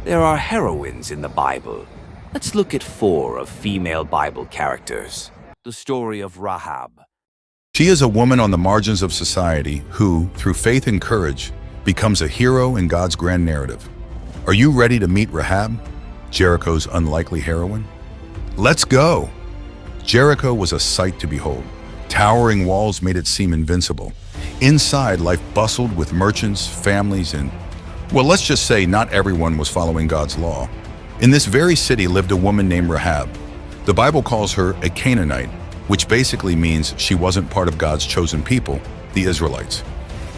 There are heroines in the Bible. Let's look at 4 of female Bible characters. The story of Rahab. She is a woman on the margins of society who, through faith and courage, becomes a hero in God's grand narrative. Are you ready to meet Rahab, Jericho's unlikely heroine? Let's go! Jericho was a sight to behold. Towering walls made it seem invincible. Inside, life bustled with merchants, families, and, well, let's just say not everyone was following God's law. In this very city lived a woman named Rahab. The Bible calls her a Canaanite, which basically means she wasn't part of God's chosen people, the Israelites.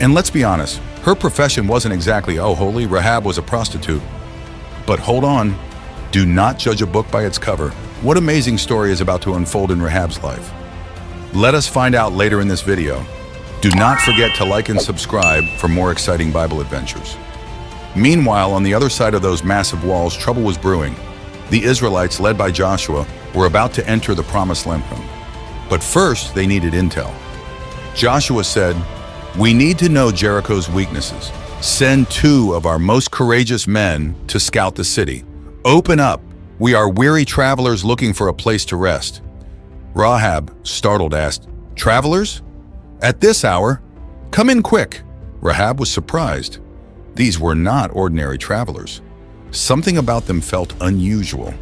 And let's be honest, her profession wasn't exactly, oh, holy. Rahab was a prostitute. But hold on, do not judge a book by its cover. What amazing story is about to unfold in Rahab's life? Let us find out later in this video. Do not forget to like and subscribe for more exciting Bible adventures. Meanwhile, on the other side of those massive walls, trouble was brewing. The Israelites, led by Joshua, were about to enter the Promised Land. But first, they needed intel. Joshua said, "We need to know Jericho's weaknesses. Send 2 of our most courageous men to scout the city. Open up. We are weary travelers looking for a place to rest." Rahab, startled, asked, "Travelers? At this hour? Come in quick." Rahab was surprised. These were not ordinary travelers. Something about them felt unusual.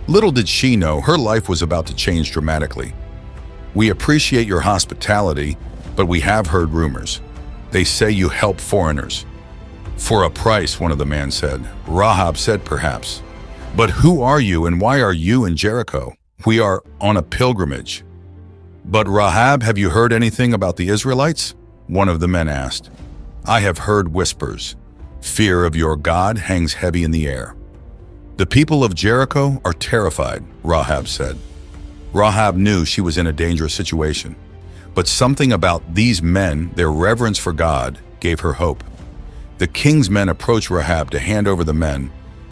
Little did she know her life was about to change dramatically. "We appreciate your hospitality, but we have heard rumors. They say you help foreigners." "For a price," one of the men said. Rahab said, "Perhaps. But who are you and why are you in Jericho? We are on a pilgrimage." "But Rahab, have you heard anything about the Israelites?" one of the men asked. "I have heard whispers. Fear of your God hangs heavy in the air." "The people of Jericho are terrified," Rahab said. Rahab knew she was in a dangerous situation, but something about these men, their reverence for God, gave her hope. The king's men approached Rahab to hand over the men,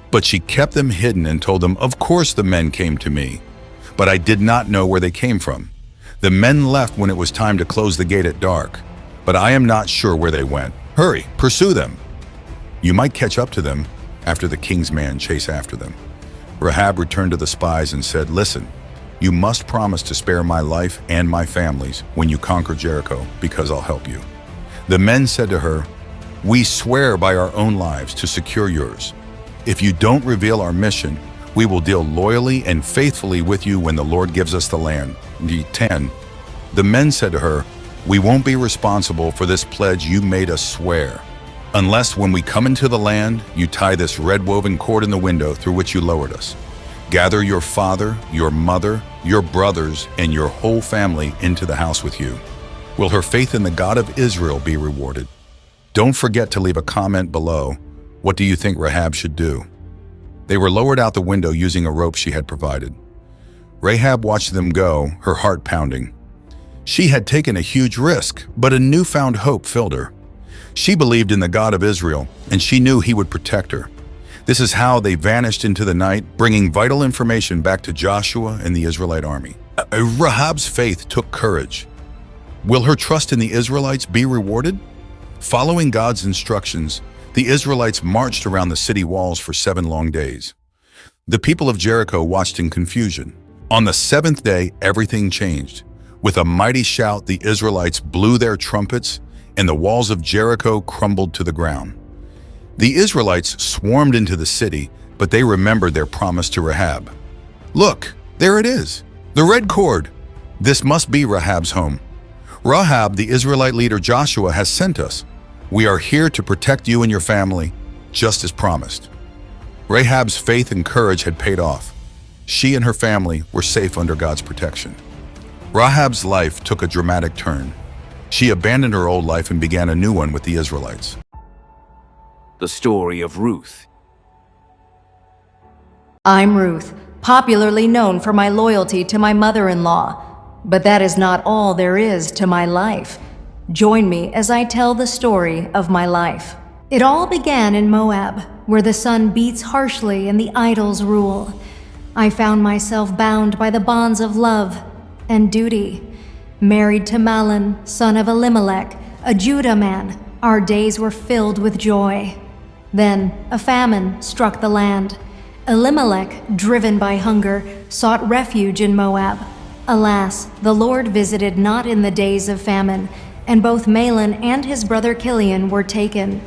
but she kept them hidden and told them, "Of course the men came to me, but I did not know where they came from. The men left when it was time to close the gate at dark, but I am not sure where they went. Hurry, pursue them. You might catch up to them." After the king's man chased after them, Rahab returned to the spies and said, "Listen, you must promise to spare my life and my family's when you conquer Jericho, because I'll help you." The men said to her, "We swear by our own lives to secure yours. If you don't reveal our mission, we will deal loyally and faithfully with you when the Lord gives us the land." 10. The men said to her, "We won't be responsible for this pledge you made us swear, unless when we come into the land, you tie this red woven cord in the window through which you lowered us. Gather your father, your mother, your brothers, and your whole family into the house with you. Will her faith in the God of Israel be rewarded?" Don't forget to leave a comment below. What do you think Rahab should do? They were lowered out the window using a rope she had provided. Rahab watched them go, her heart pounding. She had taken a huge risk, but a newfound hope filled her. She believed in the God of Israel, and she knew he would protect her. This is how they vanished into the night, bringing vital information back to Joshua and the Israelite army. Rahab's faith took courage. Will her trust in the Israelites be rewarded? Following God's instructions, the Israelites marched around the city walls for 7 long days. The people of Jericho watched in confusion. On the 7th day, everything changed. With a mighty shout, the Israelites blew their trumpets, and the walls of Jericho crumbled to the ground. The Israelites swarmed into the city, but they remembered their promise to Rahab. "Look, there it is, the red cord. This must be Rahab's home. Rahab, the Israelite leader Joshua, has sent us. We are here to protect you and your family, just as promised." Rahab's faith and courage had paid off. She and her family were safe under God's protection. Rahab's life took a dramatic turn. She abandoned her old life and began a new one with the Israelites. The story of Ruth. I'm Ruth, popularly known for my loyalty to my mother-in-law. But that is not all there is to my life. Join me as I tell the story of my life. It all began in Moab, where the sun beats harshly and the idols rule. I found myself bound by the bonds of love and duty. Married to Mahlon, son of Elimelech, a Judah man, our days were filled with joy. Then a famine struck the land. Elimelech, driven by hunger, sought refuge in Moab. Alas, the Lord visited not in the days of famine, and both Mahlon and his brother Chilion were taken.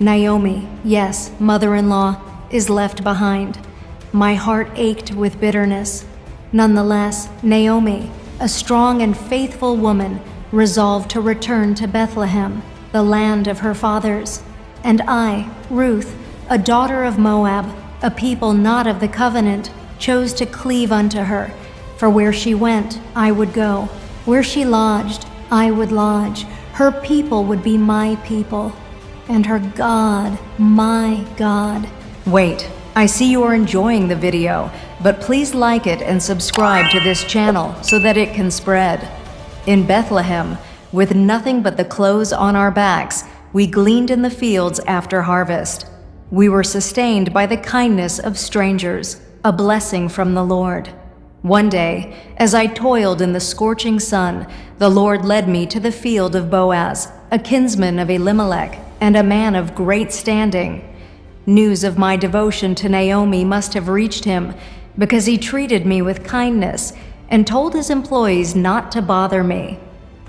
Naomi, yes, mother-in-law, is left behind. My heart ached with bitterness. Nonetheless, Naomi, a strong and faithful woman, resolved to return to Bethlehem, the land of her fathers. And I, Ruth, a daughter of Moab, a people not of the covenant, chose to cleave unto her. For where she went, I would go. Where she lodged, I would lodge. Her people would be my people, and her God, my God. Wait, I see you are enjoying the video, but please like it and subscribe to this channel so that it can spread. In Bethlehem, with nothing but the clothes on our backs, we gleaned in the fields after harvest. We were sustained by the kindness of strangers, a blessing from the Lord. One day, as I toiled in the scorching sun, the Lord led me to the field of Boaz, a kinsman of Elimelech, and a man of great standing. News of my devotion to Naomi must have reached him, because he treated me with kindness and told his employees not to bother me.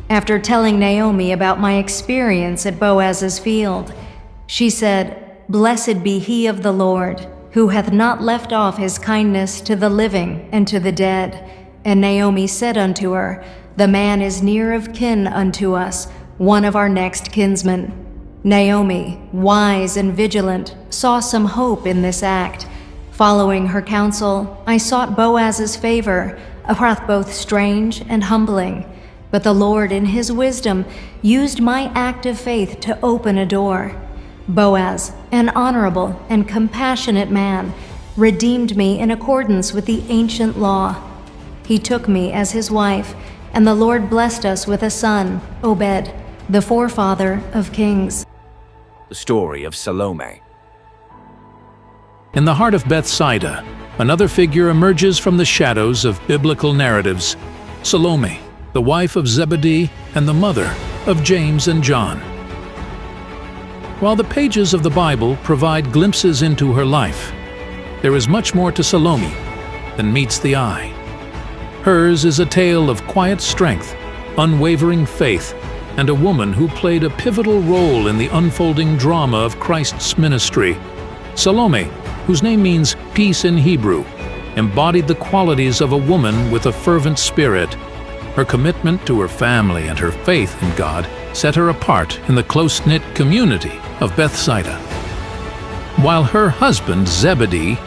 After telling Naomi about my experience at Boaz's field, she said, "Blessed be he of the Lord, who hath not left off his kindness to the living and to the dead." And Naomi said unto her, "The man is near of kin unto us, one of our next kinsmen." Naomi, wise and vigilant, saw some hope in this act. Following her counsel, I sought Boaz's favor, a path both strange and humbling. But the Lord in his wisdom used my act of faith to open a door. Boaz, an honorable and compassionate man, redeemed me in accordance with the ancient law. He took me as his wife, and the Lord blessed us with a son, Obed, the forefather of kings. The story of Salome. In the heart of Bethsaida, another figure emerges from the shadows of biblical narratives: Salome, the wife of Zebedee and the mother of James and John. While the pages of the Bible provide glimpses into her life, there is much more to Salome than meets the eye. Hers is a tale of quiet strength, unwavering faith, and a woman who played a pivotal role in the unfolding drama of Christ's ministry. Salome, whose name means peace in Hebrew, embodied the qualities of a woman with a fervent spirit. Her commitment to her family and her faith in God set her apart in the close-knit community of Bethsaida. While her husband, Zebedee,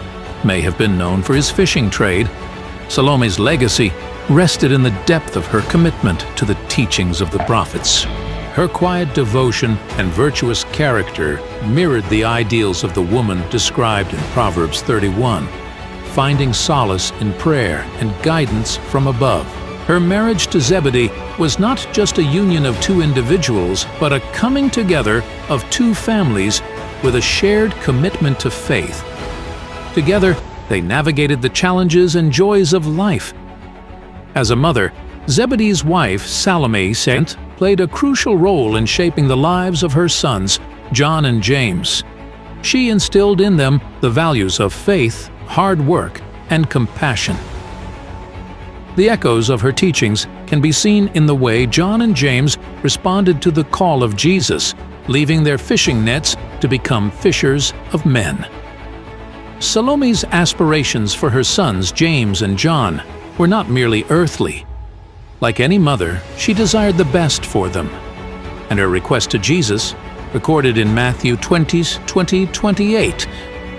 may have been known for his fishing trade, Salome's legacy rested in the depth of her commitment to the teachings of the prophets. Her quiet devotion and virtuous character mirrored the ideals of the woman described in Proverbs 31, finding solace in prayer and guidance from above. Her marriage to Zebedee was not just a union of two individuals, but a coming together of two families with a shared commitment to faith. Together, they navigated the challenges and joys of life. As a mother, Zebedee's wife, Salome, played a crucial role in shaping the lives of her sons, John and James. She instilled in them the values of faith, hard work, and compassion. The echoes of her teachings can be seen in the way John and James responded to the call of Jesus, leaving their fishing nets to become fishers of men. Salome's aspirations for her sons, James and John, were not merely earthly. Like any mother, she desired the best for them. And her request to Jesus, recorded in Matthew 20:28,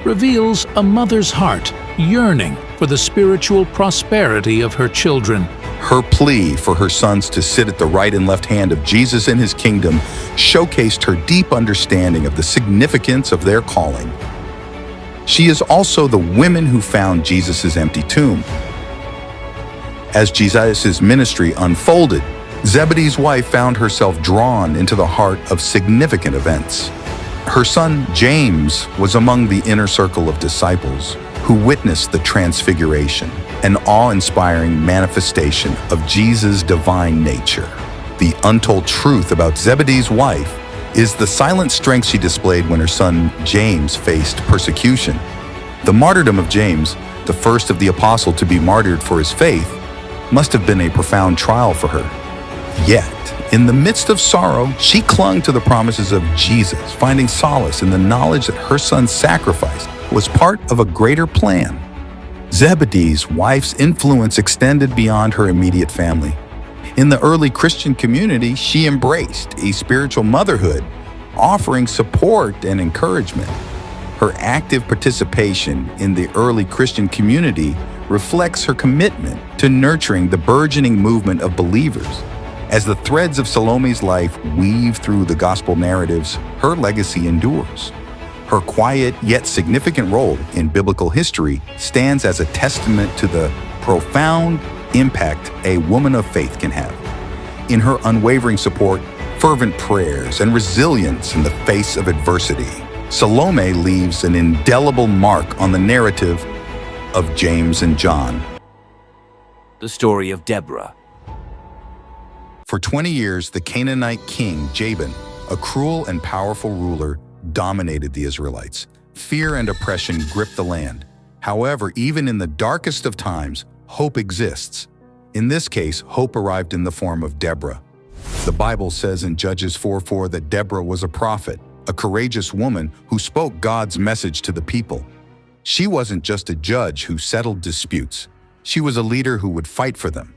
reveals a mother's heart yearning for the spiritual prosperity of her children. Her plea for her sons to sit at the right and left hand of Jesus in his kingdom showcased her deep understanding of the significance of their calling. She is also the women who found Jesus' empty tomb. As Jesus' ministry unfolded, Zebedee's wife found herself drawn into the heart of significant events. Her son, James, was among the inner circle of disciples who witnessed the transfiguration, an awe-inspiring manifestation of Jesus' divine nature. The untold truth about Zebedee's wife is the silent strength she displayed when her son James faced persecution. The martyrdom of James, the first of the apostle to be martyred for his faith, must have been a profound trial for her. Yet, in the midst of sorrow, she clung to the promises of Jesus, finding solace in the knowledge that her son's sacrifice was part of a greater plan. Zebedee's wife's influence extended beyond her immediate family. In the early Christian community, she embraced a spiritual motherhood, offering support and encouragement. Her active participation in the early Christian community reflects her commitment to nurturing the burgeoning movement of believers. As the threads of Salome's life weave through the gospel narratives, her legacy endures. Her quiet yet significant role in biblical history stands as a testament to the profound impact a woman of faith can have. In her unwavering support, fervent prayers, and resilience in the face of adversity, Salome leaves an indelible mark on the narrative of James and John. The story of Deborah. For 20 years, the Canaanite king Jabin, a cruel and powerful ruler, dominated the Israelites. Fear and oppression gripped the land. However, even in the darkest of times, hope exists. In this case, hope arrived in the form of Deborah. The Bible says in Judges 4:4 that Deborah was a prophet, a courageous woman who spoke God's message to the people. She wasn't just a judge who settled disputes. She was a leader who would fight for them.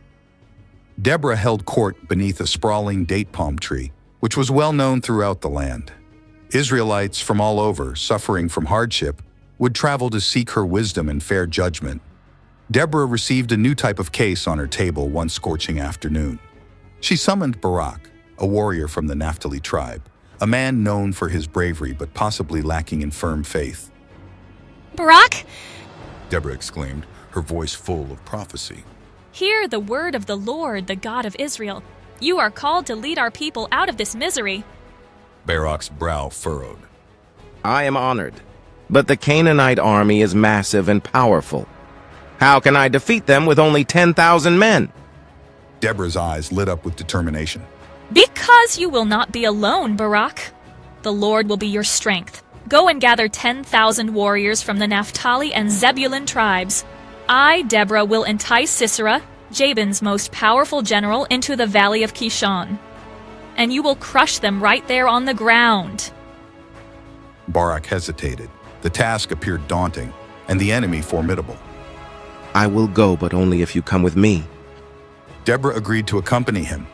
Deborah held court beneath a sprawling date palm tree, which was well known throughout the land. Israelites from all over, suffering from hardship, would travel to seek her wisdom and fair judgment. Deborah received a new type of case on her table one scorching afternoon. She summoned Barak, a warrior from the Naphtali tribe, a man known for his bravery but possibly lacking in firm faith. Barak, Deborah exclaimed, her voice full of prophecy. hear the word of the Lord, the God of Israel. You are called to lead our people out of this misery. Barak's brow furrowed. I am honored, but the Canaanite army is massive and powerful. How can I defeat them with only 10,000 men? Deborah's eyes lit up with determination. Because you will not be alone, Barak. The Lord will be your strength. Go and gather 10,000 warriors from the Naphtali and Zebulun tribes. I, Deborah, will entice Sisera, Jabin's most powerful general, into the valley of Kishon. And you will crush them right there on the ground. Barak hesitated. The task appeared daunting, and the enemy formidable. I will go, but only if you come with me. Deborah agreed to accompany him.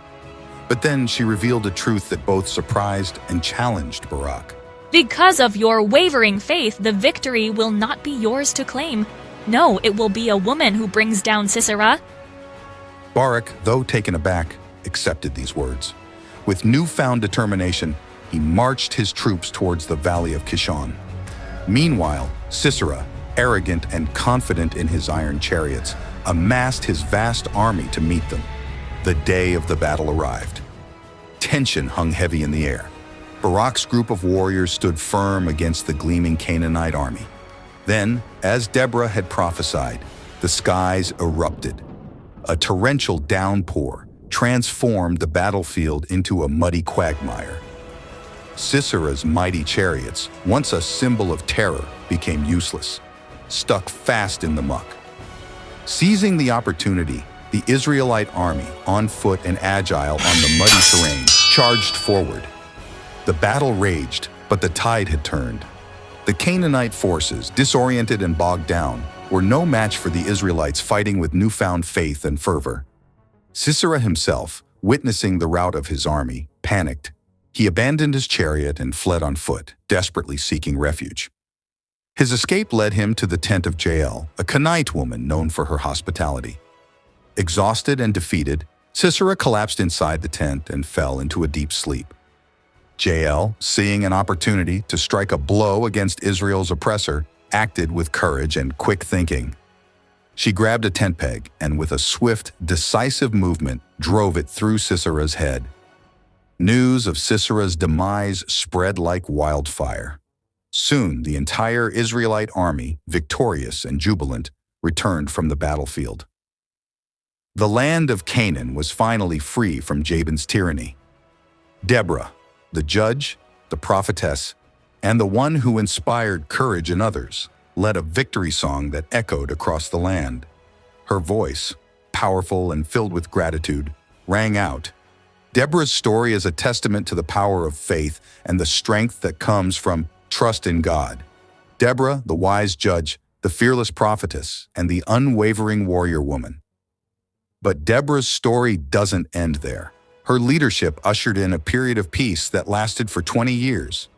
But then she revealed a truth that both surprised and challenged Barak. Because of your wavering faith, the victory will not be yours to claim. No, it will be a woman who brings down Sisera. Barak, though taken aback, accepted these words. With newfound determination, he marched his troops towards the valley of Kishon. Meanwhile, Sisera, arrogant and confident in his iron chariots, amassed his vast army to meet them. The day of the battle arrived. Tension hung heavy in the air. Barak's group of warriors stood firm against the gleaming Canaanite army. Then, as Deborah had prophesied, the skies erupted. A torrential downpour transformed the battlefield into a muddy quagmire. Sisera's mighty chariots, once a symbol of terror, became useless, stuck fast in the muck. Seizing the opportunity, the Israelite army, on foot and agile on the muddy terrain, charged forward. The battle raged, but the tide had turned. The Canaanite forces, disoriented and bogged down, were no match for the Israelites fighting with newfound faith and fervor. Sisera himself, witnessing the rout of his army, panicked. He abandoned his chariot and fled on foot, desperately seeking refuge. His escape led him to the tent of Jael, a Canaanite woman known for her hospitality. Exhausted and defeated, Sisera collapsed inside the tent and fell into a deep sleep. Jael, seeing an opportunity to strike a blow against Israel's oppressor, acted with courage and quick thinking. She grabbed a tent peg and with a swift, decisive movement drove it through Sisera's head. News of Sisera's demise spread like wildfire. Soon, the entire Israelite army, victorious and jubilant, returned from the battlefield. The land of Canaan was finally free from Jabin's tyranny. Deborah, the judge, the prophetess, and the one who inspired courage in others, led a victory song that echoed across the land. Her voice, powerful and filled with gratitude, rang out. Deborah's story is a testament to the power of faith and the strength that comes from trust in God. Deborah, the wise judge, the fearless prophetess, and the unwavering warrior woman. But Deborah's story doesn't end there. Her leadership ushered in a period of peace that lasted for 20 years.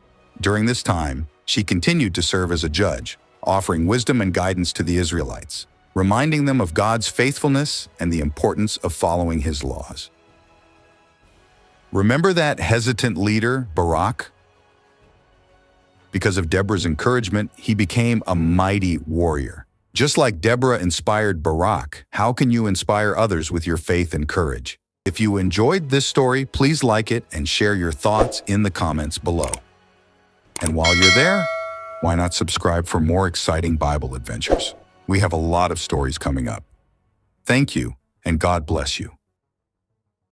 During this time, she continued to serve as a judge, offering wisdom and guidance to the Israelites, reminding them of God's faithfulness and the importance of following His laws. Remember that hesitant leader, Barak? Because of Deborah's encouragement, he became a mighty warrior. Just like Deborah inspired Barak, how can you inspire others with your faith and courage? If you enjoyed this story, please like it and share your thoughts in the comments below. And while you're there, why not subscribe for more exciting Bible adventures? We have a lot of stories coming up. Thank you, and God bless you.